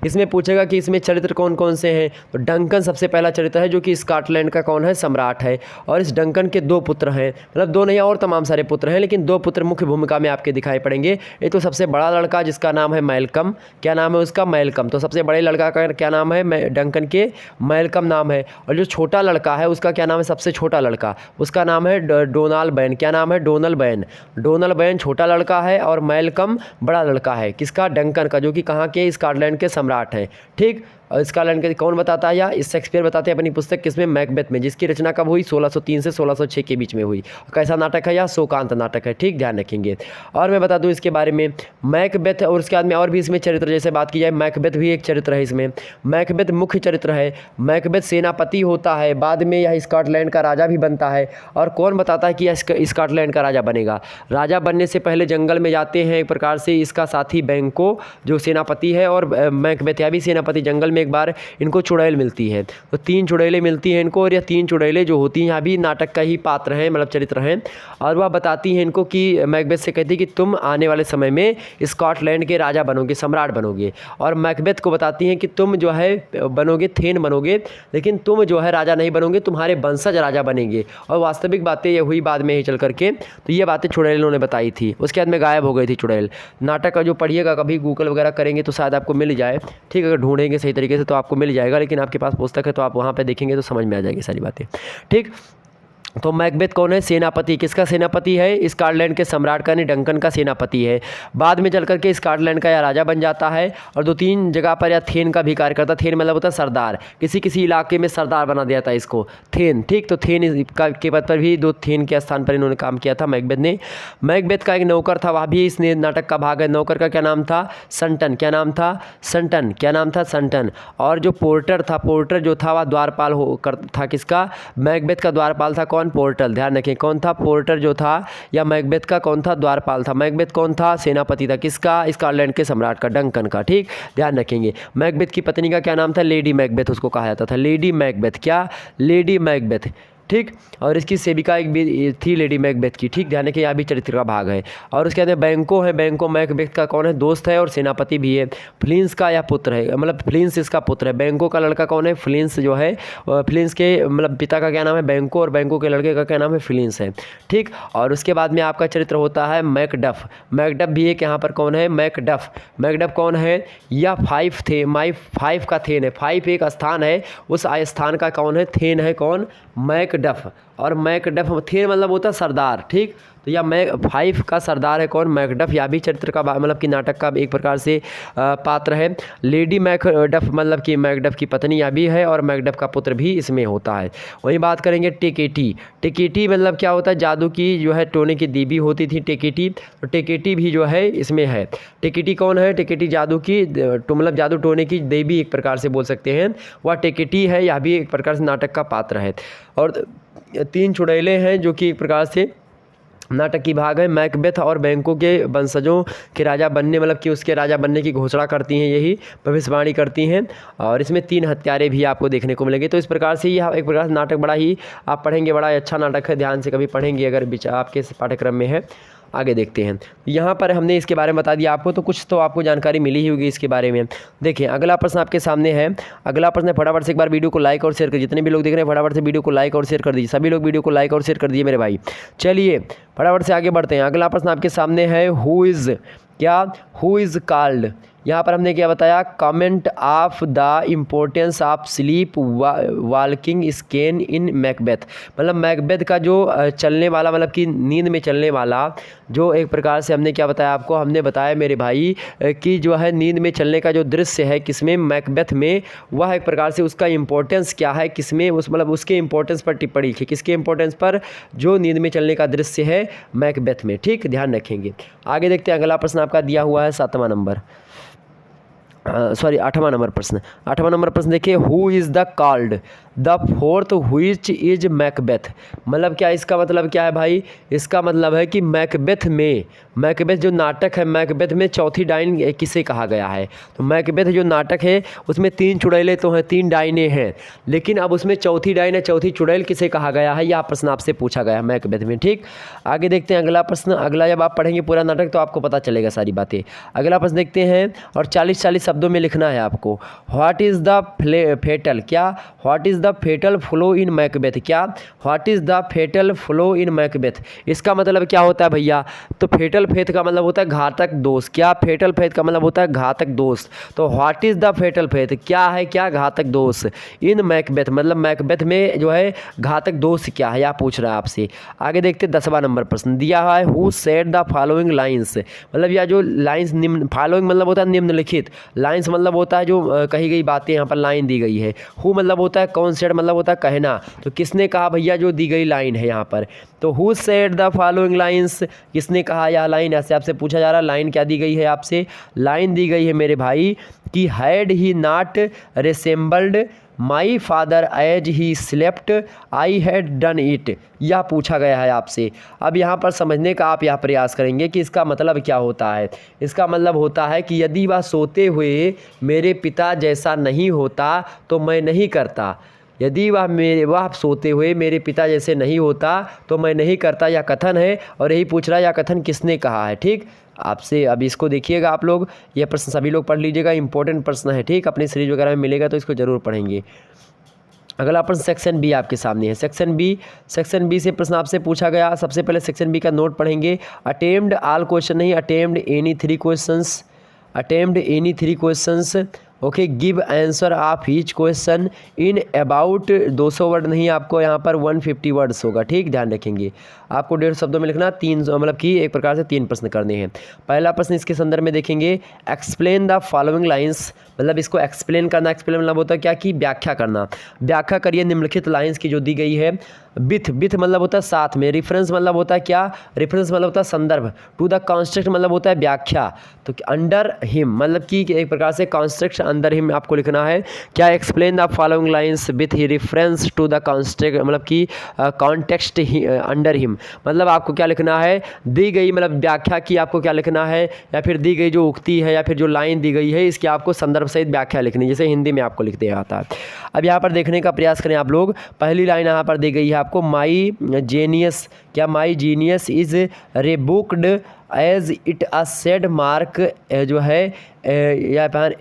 इसमें पूछेगा कि इसमें चरित्र कौन कौन से हैं, तो डंकन सबसे पहला चरित्र है जो कि स्कॉटलैंड का कौन है, सम्राट है, और इस डंकन के 2 पुत्र हैं, मतलब 2 नहीं और तमाम सारे पुत्र हैं, लेकिन 2 पुत्र मुख्य भूमिका में आपके दिखाई पड़ेंगे। एक तो सबसे बड़ा लड़का जिसका नाम है मैल्कम, क्या नाम है उसका, मैल्कम, तो सबसे बड़े लड़का का क्या नाम है, डंकन के मैल्कम नाम है। और जो छोटा लड़का है उसका क्या नाम है, सबसे छोटा लड़का, उसका नाम है डोनाल बैन, क्या नाम है, डोनल बैन। डोनल बैन छोटा लड़का है और मैल्कम बड़ा लड़का है, किसका, डंकन का, जो कि कहाँ के, स्कॉटलैंड के सम्राट हैं। ठीक, स्कॉटलैंड के कौन बताता है, या शेक्सपियर बताते हैं अपनी पुस्तक किसमें, मैकबेथ में, जिसकी रचना कब हुई, 1603 से 1606 के बीच में हुई। कैसा नाटक है, या शोकांत नाटक है। ठीक, ध्यान रखेंगे। और मैं बता दूं इसके बारे में, मैकबेथ और उसके बाद में और भी इसमें चरित्र जैसे बात की जाए, मैकबेथ भी एक चरित्र है इसमें। मैकबेथ मुख्य चरित्र है, मैकबेथ सेनापति होता है, बाद में यह स्कॉटलैंड का राजा भी बनता है। और कौन बताता है कि यह स्कॉटलैंड का राजा बनेगा, राजा बनने से पहले जंगल में जाते हैं एक प्रकार से इसका साथी बैंको जो सेनापति है, और मैकबेथ भी सेनापति, जंगल में एक बार इनको चुड़ैल मिलती है, तो 3 चुड़ैलें मिलती हैं इनको, और यह 3 चुड़ैलें जो होती हैं यहाँ भी नाटक का ही पात्र हैं, मतलब चरित्र हैं। और वह बताती हैं इनको कि मैकबेथ से कहती है कि तुम आने वाले समय में स्कॉटलैंड के राजा बनोगे, सम्राट बनोगे। और मैकबेथ को बताती हैं कि तुम जो है बनोगे, थेन बनोगे, लेकिन तुम जो है राजा नहीं बनोगे, तुम्हारे वंशज राजा बनेंगे। और वास्तविक बातें ये हुई बाद में ही चल करके, तो ये बातें चुड़ैलों ने बताई थी। उसके बाद में गायब हो गई थी चुड़ैल। नाटक का जो पढ़िएगा, कभी गूगल वगैरह करेंगे तो शायद आपको मिल जाए। ठीक, अगर ढूंढेंगे सही तरीके से तो आपको मिल जाएगा, लेकिन आपके पास पुस्तक है तो आप वहाँ पे देखेंगे तो समझ में आ जाएगी सारी बातें। ठीक, तो मैकबेथ कौन है, सेनापति, किसका सेनापति है, स्कॉटलैंड के सम्राट का, नहीं डंकन का सेनापति है। बाद में चल करके स्कॉटलैंड का यह राजा बन जाता है, और 2-3 जगह पर यह थेन का भी कार्य करता है। थेन मतलब होता है सरदार, किसी इलाके में सरदार बना दिया था इसको, थेन। ठीक, तो थेन के पद पर भी 2 थेन के स्थान पर इन्होंने काम किया था मैकबेथ ने। मैकबेथ का एक नौकर था, वह भी इस नाटक का भाग है। नौकर का क्या नाम था, संटन, क्या नाम था, संटन, क्या नाम था, संटन। और जो पोर्टर था, पोर्टर जो था वह द्वारपाल था, किसका, मैकबेथ का द्वारपाल था। कौन, पोर्टल, ध्यान रखें कौन था, पोर्टर जो था, या मैकबेथ का कौन था, द्वारपाल था। मैकबेथ कौन था, सेनापति था, किसका, स्कॉटलैंड के सम्राट का, डंकन का। ठीक, ध्यान रखेंगे। मैकबेथ की पत्नी का क्या नाम था, लेडी मैकबेथ उसको कहा जाता था, लेडी मैकबेथ, क्या, लेडी मैकबेथ। ठीक। और इसकी सेविका एक भी थी लेडी मैकबेथ की, ठीक। ध्यान रखिए यहाँ भी चरित्र का भाग है। और उसके बाद बैंको है, बैंको मैकबेथ का कौन है, दोस्त है और सेनापति भी है। फ्लिंस का यह पुत्र है, मतलब फ्लिंस इसका पुत्र है। बैंको का लड़का कौन है, फ्लिंस जो है, फ्लिंस के मतलब पिता का क्या नाम है, बैंको, और बैंको के लड़के का क्या नाम है, फ्लिंस है, ठीक। और उसके बाद में आपका चरित्र होता है मैकडफ। मैकडफ भी एक यहाँ पर कौन है, मैकडफ। मैकडफ कौन है, या फाइव का थेन है। फाइव एक स्थान है, उस स्थान का कौन है, थेन है कौन, मैकडफ। और मैकडफ थेन मतलब होता है सरदार, ठीक। तो यह फाइव का सरदार है कौन, मैकडफ। या भी चरित्र का मतलब कि नाटक का एक प्रकार से पात्र है। लेडी मैकडफ मतलब कि मैकडफ की पत्नी यह भी है, और मैकडफ का पुत्र भी इसमें होता है। वहीं बात करेंगे टेकेटी। टेकेटी मतलब क्या होता है, जादू की जो है टोने की देवी होती थी टेकेटी। तो टेकेटी भी जो है इसमें है। टेकेटी कौन है, टेकेटी जादू की मतलब जादू टोने की देवी एक प्रकार से बोल सकते हैं, वह टेकेटी है। यह भी एक प्रकार से नाटक का पात्र है। और 3 चुड़ैलें हैं जो कि एक प्रकार से नाटक की भाग है। मैकबेथ और बैंको के वंशजों के राजा बनने मतलब कि उसके राजा बनने की घोषणा करती हैं, यही भविष्यवाणी करती हैं। और इसमें 3 हत्यारे भी आपको देखने को मिलेंगे। तो इस प्रकार से यह एक प्रकार से नाटक बड़ा ही आप पढ़ेंगे, बड़ा अच्छा नाटक है, ध्यान से कभी पढ़ेंगे अगर आपके पाठ्यक्रम में है। आगे देखते हैं। यहाँ पर हमने इसके बारे में बता दिया आपको, तो कुछ तो आपको जानकारी मिली ही होगी इसके बारे में। देखिए अगला प्रश्न आपके सामने है। अगला प्रश्न है, फटाफट से एक बार वीडियो को लाइक और शेयर कर, जितने भी लोग देख रहे हैं फटाफट से वीडियो को लाइक और शेयर कर दीजिए। सभी लोग वीडियो को लाइक और शेयर कर दीजिए मेरे भाई। चलिए फटाफट से आगे बढ़ते हैं। अगला प्रश्न आपके सामने है, हु इज़ कॉल्ड। यहाँ पर हमने क्या बताया, comment of the importance of sleep walking scene in Macbeth. मतलब मैकबेथ का जो चलने वाला मतलब कि नींद में चलने वाला जो एक प्रकार से हमने क्या बताया आपको, हमने बताया मेरे भाई कि जो है नींद में चलने का जो दृश्य है किसमें, मैकबेथ में, वह एक प्रकार से उसका इम्पोर्टेंस क्या है किसमें, उस मतलब उसके इम्पोर्टेंस पर टिप्पणी लिखी। किसके इम्पोर्टेंस पर, जो नींद में चलने का दृश्य है मैकबेथ में, ठीक। ध्यान रखेंगे। आगे देखते हैं। अगला प्रश्न आपका दिया हुआ है 7वां नंबर, सॉरी 8वां नंबर प्रश्न। 8वां नंबर प्रश्न देखिए, who is the called the fourth which is Macbeth. मतलब क्या, इसका मतलब क्या है भाई, इसका मतलब है कि मैकबेथ में, मैकबेथ जो नाटक है मैकबेथ में चौथी डाइन किसे कहा गया है। तो मैकबेथ जो नाटक है उसमें 3 चुड़ैलें तो हैं, 3 डाइनें हैं, लेकिन अब उसमें चौथी डाइन है, चौथी चुड़ैल किसे कहा गया है, यह प्रश्न आपसे पूछा गया है मैकबेथ में, ठीक। आगे देखते हैं अगला प्रश्न। अगला जब आप पढ़ेंगे पूरा नाटक तो आपको पता चलेगा सारी बातें। अगला प्रश्न देखते हैं, और 40 शब्दों में लिखना है आपको। व्हाट इज़ द फेटल, क्या what is the fatal flaw in Macbeth, क्या what is the fatal flaw in Macbeth. इसका मतलब क्या होता है भैया, तो फेटल फेथ का मतलब होता है घातक दोष। क्या फेटल फेथ का मतलब होता है घातक दोष। तो what is the fatal faith, क्या है, क्या घातक दोष इन मैकबेथ, मतलब मैकबेथ में जो है घातक दोष क्या है, यह पूछ रहा है आपसे। आगे देखते 10वां नंबर प्रश्न दिया हुआ है, who said the following lines. मतलब यह जो लाइन्स निम्न, फॉलोइंग मतलब होता है निम्नलिखित, लाइन्स मतलब होता है जो कही गई बातें, यहाँ पर लाइन दी गई है। हु मतलब होता है कौन, सेड मतलब होता है कहना। तो किसने कहा भैया, जो दी गई लाइन है यहाँ पर। तो who said the following lines, किसने कहा यह लाइन, ऐसे आपसे पूछा जा रहा है। लाइन क्या दी गई है आपसे, लाइन दी गई है मेरे भाई कि had he not resembled my father as he slept I had done it, यह पूछा गया है आपसे। अब यहाँ पर समझने का आप यह प्रयास करेंगे कि इसका मतलब क्या होता है। इसका मतलब होता है कि यदि वह सोते हुए मेरे पिता जैसा नहीं होता तो मैं नहीं करता, यदि वह सोते हुए मेरे पिता जैसे नहीं होता तो मैं नहीं करता, यह कथन है। और यही पूछ रहा है यह कथन किसने कहा है, ठीक। आपसे अब इसको देखिएगा आप लोग, यह प्रश्न सभी लोग पढ़ लीजिएगा, इंपॉर्टेंट प्रश्न है, ठीक। अपनी सीरीज वगैरह में मिलेगा तो इसको जरूर पढ़ेंगे। अगला प्रश्न सेक्शन बी आपके सामने है। सेक्शन बी से प्रश्न आपसे पूछा गया। सबसे पहले सेक्शन बी का नोट पढ़ेंगे। अटेम्प्ट ऑल क्वेश्चन नहीं, attempt any 3 questions, attempt any 3 questions, okay. Give answer of each question in about 200 word नहीं, आपको यहाँ पर 150 वर्ड्स होगा, ठीक। ध्यान रखेंगे, आपको 150 शब्दों में लिखना, 3 मतलब कि एक प्रकार से 3 प्रश्न करने हैं। पहला प्रश्न इसके संदर्भ में देखेंगे, एक्सप्लेन द फॉलोइंग लाइन्स, मतलब इसको एक्सप्लेन करना। एक्सप्लेन मतलब होता है क्या, कि व्याख्या करना। व्याख्या करिए निम्नलिखित लाइन्स की जो दी गई है। विथ मतलब होता है साथ में। रेफरेंस मतलब होता है क्या, रेफरेंस मतलब होता है संदर्भ। टू द कॉन्स्ट्रक्ट मतलब होता है व्याख्या। तो अंडर हिम मतलब कि एक प्रकार से कॉन्स्ट्रक्ट अंदर ही आपको लिखना है क्या, explain the following lines with reference to the context, मतलब कि कॉन्टेक्स्ट अंडर हिम। मतलब आपको क्या लिखना है, दी गई मतलब व्याख्या की आपको क्या लिखना है, या फिर दी गई जो उक्ति है या फिर जो लाइन दी गई है इसकी आपको संदर्भ सहित व्याख्या लिखनी, जैसे हिंदी में आपको लिखते आता है। अब यहाँ पर देखने का प्रयास करें आप लोग। पहली लाइन यहाँ पर दी गई है आपको, माई जीनियस, क्या my genius is rebuked as it a said mark जो है या फिर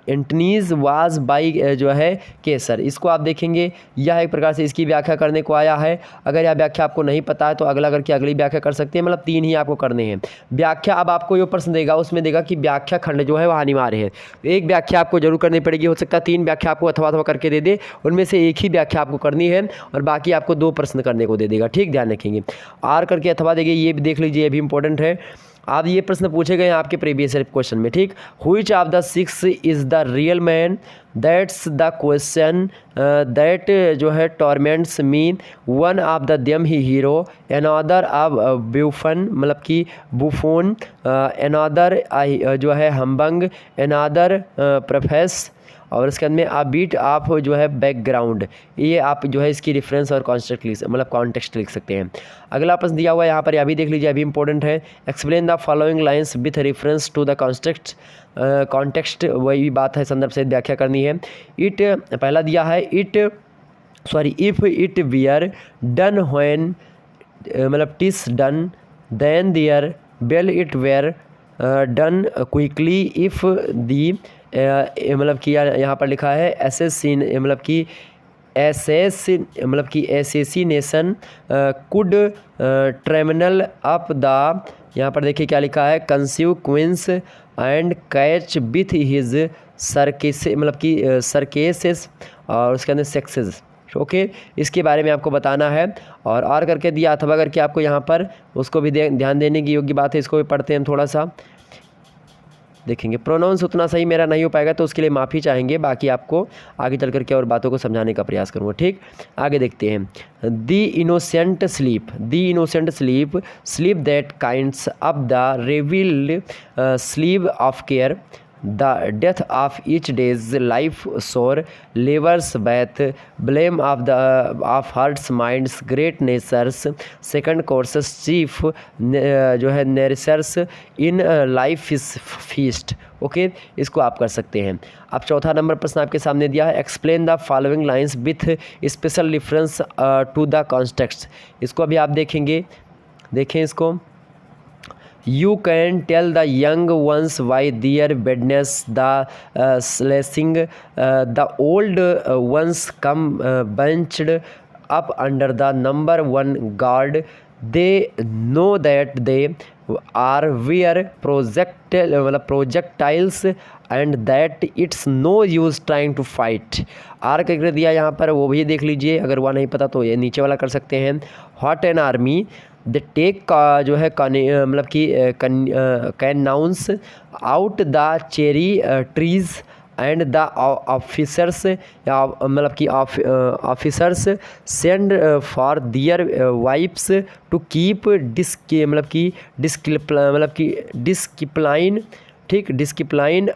एंटनीज वाज बाई जो है केसर। इसको आप देखेंगे यह एक प्रकार से इसकी व्याख्या करने को आया है। अगर यह व्याख्या आपको नहीं पता है तो अगला करके अगली व्याख्या कर सकते हैं, मतलब 3 ही आपको करने हैं व्याख्या। अब आपको जो प्रश्न देगा उसमें देगा कि व्याख्या खंड जो है वह अनिवार्य है, एक व्याख्या आपको जरूर करनी पड़ेगी। हो सकता है 3 व्याख्या आपको अथवा करके दे दे, उनमें से एक ही व्याख्या आपको करनी है और बाकी आपको 2 प्रश्न करने को दे देगा, ठीक, ध्यान रखेंगे। आर करके अथवा देंगे, ये भी देख लीजिए, ये भी इंपॉर्टेंट है। आप ये प्रश्न पूछे गए हैं आपके प्रीवियस क्वेश्चन में, ठीक। Which of the 6 is the real man, that's the question that जो है torments mean, one of the them he hero, another of buffoon मतलब कि बुफोन, अनदर जो है हम्बंग, अनदर प्रोफेस, और इसके अंदर में आप बीट आप जो है बैकग्राउंड, ये आप जो है इसकी रेफरेंस और कॉन्टेक्स्ट लिख सकते हैं। अगला प्रश्न दिया हुआ है यहाँ पर, यह भी देख लीजिए, अभी इंपॉर्टेंट है। Explain the following lines with reference to the context, वही बात है, संदर्भ से व्याख्या करनी है। इट पहला दिया है, if it wear done when मतलब TISS done, then their bell it where done quickly, if दी मतलब कि यहाँ पर लिखा है एसेसिन मतलब कि एसेसिनेशन कुड ट्रेमिनल अप द, यहाँ पर देखिए क्या लिखा है, consequence and catch with his सरकेस मतलब कि सरकेसेस, और उसके अंदर सेक्सेस, ओके। इसके बारे में आपको बताना है। और आर करके दिया अथवा करके आपको यहाँ पर उसको भी ध्यान देने की योग्य बात है, इसको भी पढ़ते हैं थोड़ा सा देखेंगे। प्रोनाउंस उतना सही मेरा नहीं हो पाएगा तो उसके लिए माफ़ी चाहेंगे, बाकी आपको आगे चल करके और बातों को समझाने का प्रयास करूँगा, ठीक। आगे देखते हैं। The innocent sleep that knits up the ravelled sleave of care, the death of each day's life sore labour's bath balm of hurt minds great nature's second courses chief जो है nourishers in life is feast, okay. इसको आप कर सकते हैं। अब चौथा नंबर प्रश्न आपके सामने दिया है, explain the following lines with special reference to the context. इसको अभी आप देखेंगे, देखें इसको। You can tell the young ones why their bedness the slashing, the old ones come bunched up under the number 1 guard. They know that they are wear projectiles and that it's no use trying to fight. आर करके दिया यहाँ पर, वो भी देख लीजिए, अगर वह नहीं पता तो ये नीचे वाला कर सकते हैं। Hot an army the take का जो है मतलब कि cannons out the cherry trees and the officers या मतलब कि officers send for their wives to keep discipline, ठीक, डिस्किप्लाइन,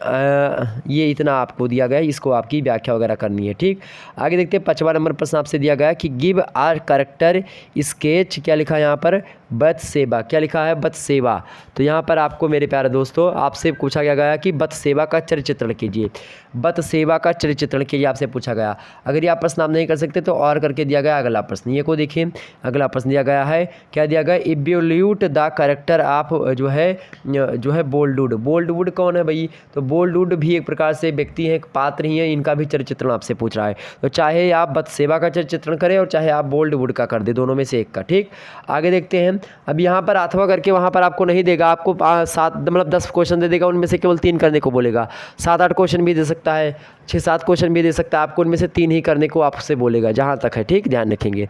ये इतना आपको दिया गया है, इसको आपकी व्याख्या वगैरह करनी है, ठीक। आगे देखते हैं। 5वां नंबर प्रश्न आपसे दिया गया है कि गिव आर करेक्टर स्केच, क्या लिखा है यहाँ पर, बतसेबा, क्या लिखा है, बतसेबा। तो यहाँ पर आपको मेरे प्यारे दोस्तों आपसे पूछा गया कि बतसेबा का चरित्र कीजिए, बतसेबा का चरित्र कीजिए, आपसे पूछा गया। अगर ये आप प्रश्न आप नहीं कर सकते तो और करके दिया गया अगला प्रश्न, ये को देखिए। अगला प्रश्न दिया गया है, क्या दिया गया, इवोल्यूट द करेक्टर आप जो है बोल्डवुड कौन है भाई, तो बोल्डवुड भी एक प्रकार से व्यक्ति हैं, एक पात्र ही है, इनका भी चरित्र आपसे पूछ रहा है। तो चाहे आप बतसेबा का चरित्र करें और चाहे आप बोल्डवुड का कर दे, दोनों में से एक का, ठीक। आगे देखते हैं। अब यहाँ पर अथवा करके वहाँ पर आपको नहीं देगा, आपको 10 क्वेश्चन दे देगा, उनमें से केवल 3 करने को बोलेगा। 7-8 क्वेश्चन भी दे सकता है, 6-7 क्वेश्चन भी दे सकता है, आपको उनमें से 3 ही करने को आपसे बोलेगा, जहाँ तक है, ठीक, ध्यान रखेंगे।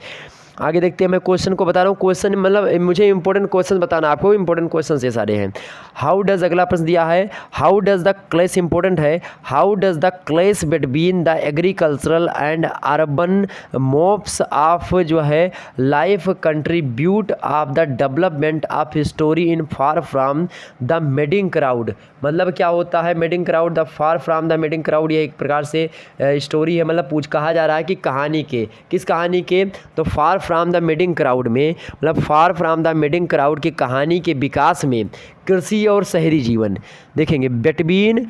आगे देखते हैं, मैं क्वेश्चन को बता रहा हूँ, क्वेश्चन मतलब मुझे इंपॉर्टेंट क्वेश्चन बताना, आपको इंपॉर्टेंट क्वेश्चन ये सारे हैं। हाउ डज, अगला प्रश्न दिया है, हाउ डज द क्लेश, इंपॉर्टेंट है, हाउ डज द क्लेश between the agricultural and urban modes of जो है life contribute of the development of story in far from the madding crowd. मतलब क्या होता है madding crowd, the far from the madding crowd, ये एक प्रकार से स्टोरी है, मतलब कहा जा रहा है कि कहानी के, किस कहानी के, तो far from the madding crowd में, मतलब far from the madding crowd की कहानी के विकास में कृषि और शहरी जीवन देखेंगे। Between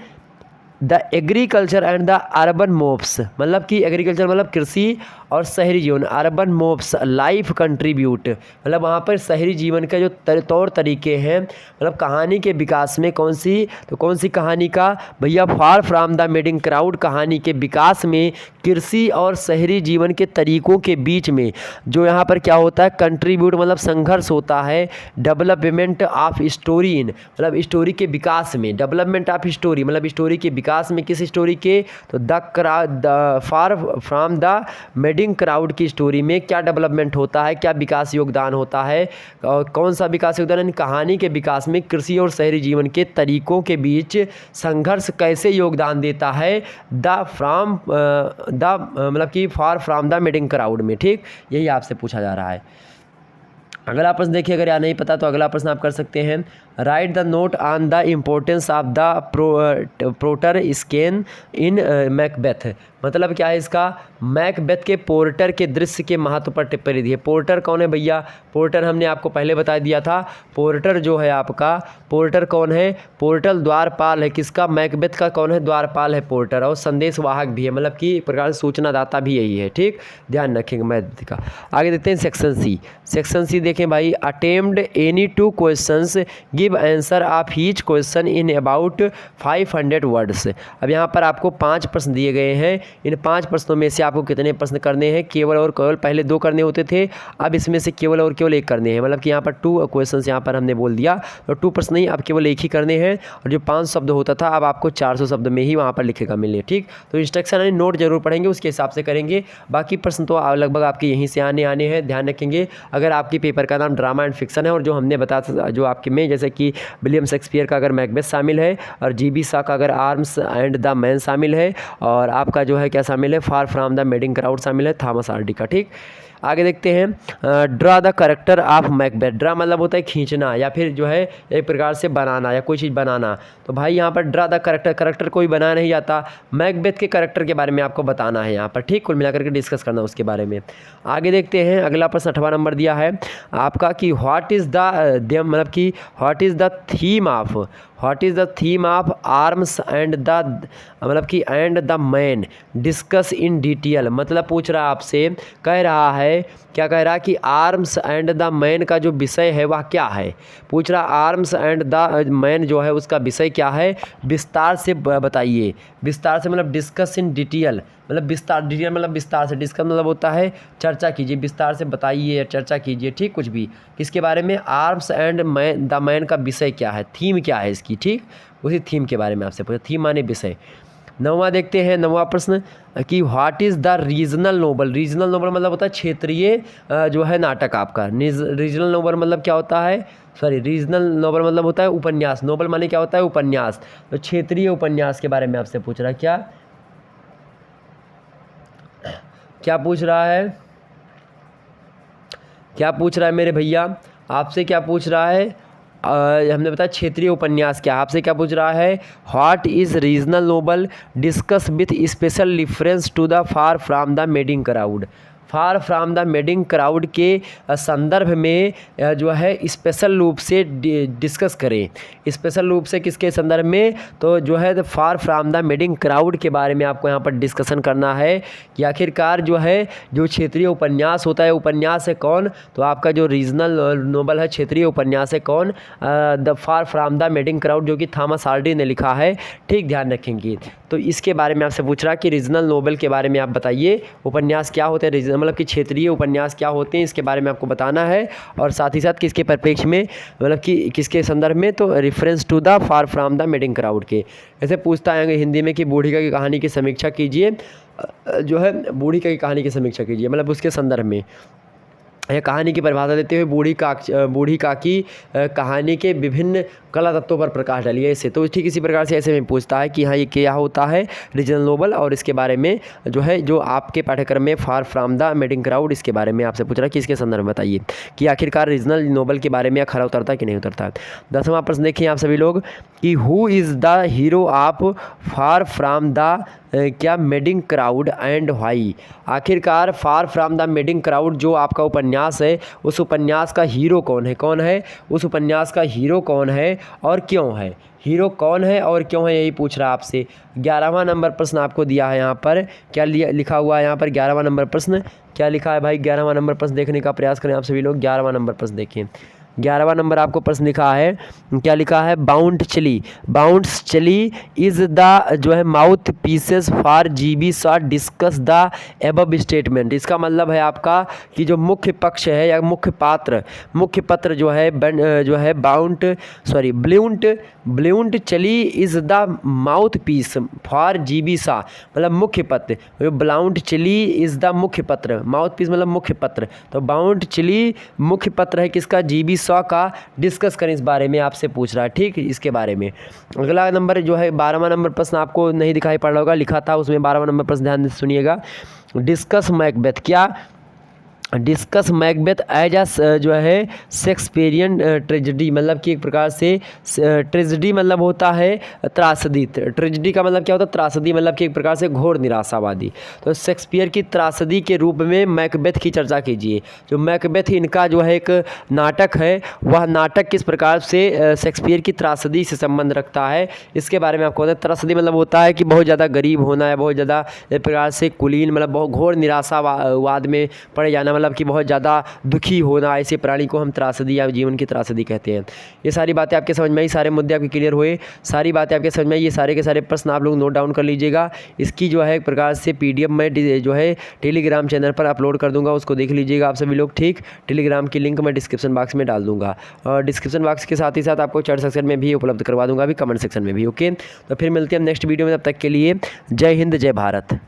the agriculture and the urban mobs, मतलब कि एग्रीकल्चर मतलब कृषि और शहरी जीवन, अर्बन मोब्स लाइफ कंट्रीब्यूट, मतलब वहाँ पर शहरी जीवन का जो तौर तरीके हैं, मतलब कहानी के विकास में कौन सी, तो कौन सी कहानी का भैया, फार फ्रॉम द मेडिंग क्राउड कहानी के विकास में कृषि और शहरी जीवन के तरीकों के बीच में जो यहाँ पर क्या होता है, कंट्रीब्यूट मतलब संघर्ष होता है, डेवलपमेंट ऑफ स्टोरी इन, मतलब स्टोरी के विकास में, डेवलपमेंट ऑफ स्टोरी मतलब स्टोरी के विकास में, किस स्टोरी के, तो the far from the madding crowd की स्टोरी में क्या डेवलपमेंट होता है, क्या विकास योगदान होता है, और कौन सा विकास योगदान, इन कहानी के विकास में कृषि और शहरी जीवन के तरीकों के बीच संघर्ष कैसे योगदान देता है, द फ्रॉम द मतलब कि फार फ्रॉम द मेडिंग क्राउड में। ठीक, यही आपसे पूछा जा रहा है। अगला प्रश्न देखिए, अगर यहाँ नहीं पता तो अगला प्रश्न आप कर सकते हैं। Right the note on the importance of the porter scan in Macbeth, मतलब क्या है इसका, मैकबेथ के पोर्टर के दृश्य के महत्व पर टिप्पणी दी है। पोर्टर कौन है भैया, पोर्टर हमने आपको पहले बता दिया था, पोर्टर जो है आपका, पोर्टर कौन है, पोर्टर द्वारपाल है, किसका, मैकबेथ का कौन है, द्वारपाल है पोर्टर, और संदेशवाहक भी है, मतलब कि एक प्रकार से सूचनादाता भी यही है। ठीक, ध्यान रखेंगे मैथ का। आगे देखते हैं सेक्शन सी। सेक्शन सी देखें भाई, attempt any two questions, give answer of each question in about 500 words. अब यहाँ पर आपको 5 प्रश्न दिए गए हैं, इन 5 प्रश्नों में से आपको कितने प्रश्न करने हैं, केवल और केवल, पहले 2 करने होते थे, अब इसमें से केवल और केवल 1 करने हैं, मतलब कि यहाँ पर 2 क्वेश्चन यहाँ पर हमने बोल दिया, तो 2 प्रश्न नहीं, अब केवल 1 ही करने हैं, और जो 5 शब्द होता था अब आपको 400 शब्द में ही वहाँ पर लिखेगा मिले। ठीक, तो इंस्ट्रक्शन है, नोट जरूर पढ़ेंगे, उसके हिसाब से करेंगे, बाकी प्रश्न तो लगभग आपके यहीं से आने हैं, ध्यान रखेंगे। अगर आपके पेपर का नाम ड्रामा एंड फिक्सन है, और जो हमने बताया जो आपके में, जैसे कि विलियम शेक्सपियर का अगर मैकबेथ शामिल है, और जी.बी. शॉ का अगर आर्म्स एंड द मैन शामिल है, और आपका जो है क्या शामिल है, फार फ्रॉम द मेडिंग क्राउड शामिल है, थॉमस हार्डी का। ठीक, आगे देखते हैं, draw the character of Macbeth. Draw मतलब होता है खींचना, या फिर जो है एक प्रकार से बनाना, या कोई चीज़ बनाना। तो भाई यहाँ पर ड्रा द कैरेक्टर, कैरेक्टर कोई बनाया नहीं जाता, मैकबेथ के कैरेक्टर के बारे में आपको बताना है यहाँ पर। ठीक, कुल मिलाकर के डिस्कस करना उसके बारे में। आगे देखते हैं, अगला प्रश्न 8वां नंबर दिया है आपका कि व्हाट इज़ द मतलब कि what is the theme of, what is the theme of arms and the मतलब कि and the man discuss in detail. मतलब पूछ रहा है आपसे, कह रहा है, क्या कह रहा है कि आर्म्स एंड द मैन का जो विषय है वह क्या है, पूछ रहा आर्म्स एंड द मैन जो है उसका विषय क्या है, विस्तार से बताइए। विस्तार से मतलब डिस्कस इन डिटेल, मतलब विस्तार, डिटेल मतलब विस्तार से, डिस्कस मतलब होता है चर्चा कीजिए, विस्तार से बताइए, चर्चा कीजिए। ठीक, कुछ भी किसके बारे में, arms and man the man का विषय क्या है, थीम क्या है इसकी। ठीक, उसी थीम के बारे में आपसे पूछा, थीम माने विषय। 9वां देखते हैं, 9वां प्रश्न कि what is the regional novel. Regional novel मतलब होता है क्षेत्रीय जो है नाटक आपका। रीजनल नोबल मतलब क्या होता है, सॉरी, रीजनल नोबल मतलब होता है उपन्यास, नोबल माने क्या होता है, उपन्यास। तो क्षेत्रीय उपन्यास के बारे में आपसे पूछ रहा है, क्या पूछ रहा है, क्या पूछ रहा है मेरे भैया, आपसे क्या पूछ रहा है, हमने बताया क्षेत्रीय उपन्यास क्या, आपसे क्या पूछ रहा है, what is regional novel discuss with special reference to the far from the madding crowd. Far from the madding crowd के संदर्भ में जो है स्पेशल रूप से डिस्कस करें, स्पेशल रूप से किसके संदर्भ में, तो जो है फार फ्रॉम द मेडिंग क्राउड के बारे में आपको यहाँ पर डिस्कशन करना है कि आखिरकार जो है जो क्षेत्रीय उपन्यास होता है, उपन्यास है कौन, तो आपका जो रीजनल नोबल है क्षेत्रीय उपन्यास है कौन, the far from the madding crowd, जो कि थॉमस हार्डी ने लिखा है। ठीक, ध्यान रखेंगे। तो इसके बारे में आपसे पूछ रहा कि रीजनल नोबल के बारे में आप बताइए, उपन्यास क्या होते हैं, रीजनल मतलब कि क्षेत्रीय उपन्यास क्या होते हैं, इसके बारे में आपको बताना है, और साथ ही साथ किसके परिप्रेक्ष्य में, मतलब कि किसके संदर्भ में, तो reference to the far from the madding crowd के। ऐसे पूछता है हिंदी में कि बूढ़िका की कहानी की समीक्षा कीजिए, जो है बूढ़िका की कहानी की समीक्षा कीजिए, मतलब उसके संदर्भ में। यह कहानी की परिभाषा देते हुए बूढ़ी काकी कहानी के विभिन्न कला तत्वों पर प्रकाश डालिए इससे। तो ठीक इसी प्रकार से ऐसे में पूछता है कि हाँ ये क्या होता है रीजनल नोबल, और इसके बारे में जो आपके पाठ्यक्रम में फार फ्रॉम द मेटिंग क्राउड, इसके बारे में आपसे पूछ रहा है कि इसके संदर्भ में बताइए कि आखिरकार रीजनल नोबल के बारे में खरा उतरता है कि नहीं उतरता। 10वां प्रश्न देखिए आप सभी लोग कि who is the hero of far from the क्या मेटिंग क्राउड एंड व्हाई। आखिरकार फार फ्रॉम द मेटिंग क्राउड जो आपका उपन्यास है, उस उपन्यास का हीरो कौन है उस उपन्यास का हीरो कौन है और क्यों है, हीरो कौन है और क्यों है, यही पूछ रहा है आपसे। 11वां नंबर प्रश्न आपको दिया है यहाँ पर, क्या लिखा हुआ है यहाँ पर 11वां नंबर प्रश्न, क्या लिखा है भाई 11वां नंबर प्रश्न देखने का प्रयास करें आप सभी लोग। 11वां नंबर प्रश्न देखें, 11वां नंबर आपको प्रश्न लिखा है, क्या लिखा है, बाउंड्स चली is the mouth pieces for GB shot discuss the above statement. इसका मतलब है आपका कि जो मुख्य पक्ष है या मुख्य पत्र ब्ल्यूंट चली is the mouthpiece for G B Shaw, मतलब मुख्य पत्र, ब्लाउंट चली इज़ द मुख्य पत्र, माउथ पीस मतलब मुख्य पत्र, तो बाउंड चली मुख्य पत्र है किसका, जीबी शॉ का। डिस्कस करें इस बारे में आपसे पूछ रहा है, ठीक इसके बारे में। अगला नंबर 12वां नंबर प्रश्न आपको नहीं दिखाई पड़ रहा होगा, लिखा था उसमें 12वां नंबर प्रश्न, ध्यान से सुनिएगा। डिस्कस मैकबेथ, क्या discuss Macbeth as Shakespearean tragedy, मतलब कि एक प्रकार से ट्रेजिडी मतलब होता है त्रासदी, ट्रेजिडी का मतलब क्या होता है, त्रासदी मतलब कि एक प्रकार से घोर निराशावादी। तो शेक्सपियर की त्रासदी के रूप में मैकबेथ की चर्चा कीजिए। जो मैकबेथ इनका एक नाटक है, वह नाटक किस प्रकार से शेक्सपियर की त्रासदी से संबंध रखता है, इसके बारे में आपको बताएं। त्रासदी मतलब होता है कि बहुत ज़्यादा गरीब होना है, बहुत ज़्यादा एक प्रकार से कुलीन, मतलब बहुत घोर निराशावाद में पड़े जाना, मतलब कि बहुत ज़्यादा दुखी होना, ऐसे प्राणी को हम त्रासदी या जीवन की त्रासदी कहते हैं। ये सारी बातें आपके समझ में आई, सारे मुद्दे आपके क्लियर हुए, सारी बातें आपके समझ में आई, ये सारे के सारे प्रश्न आप लोग नोट डाउन कर लीजिएगा। इसकी एक प्रकार से PDF में टेलीग्राम चैनल पर अपलोड कर दूंगा, उसको देख लीजिएगा आप सभी लोग, ठीक। टेलीग्राम की लिंक मैं डिस्क्रिप्शन बॉक्स में डाल दूंगा, और डिस्क्रिप्शन बॉक्स के साथ ही साथ आपको चैट सेक्शन में भी उपलब्ध करवा दूंगा, अभी कमेंट सेक्शन में भी, ओके। तो फिर मिलते हैं नेक्स्ट वीडियो में, तब तक के लिए जय हिंद जय भारत।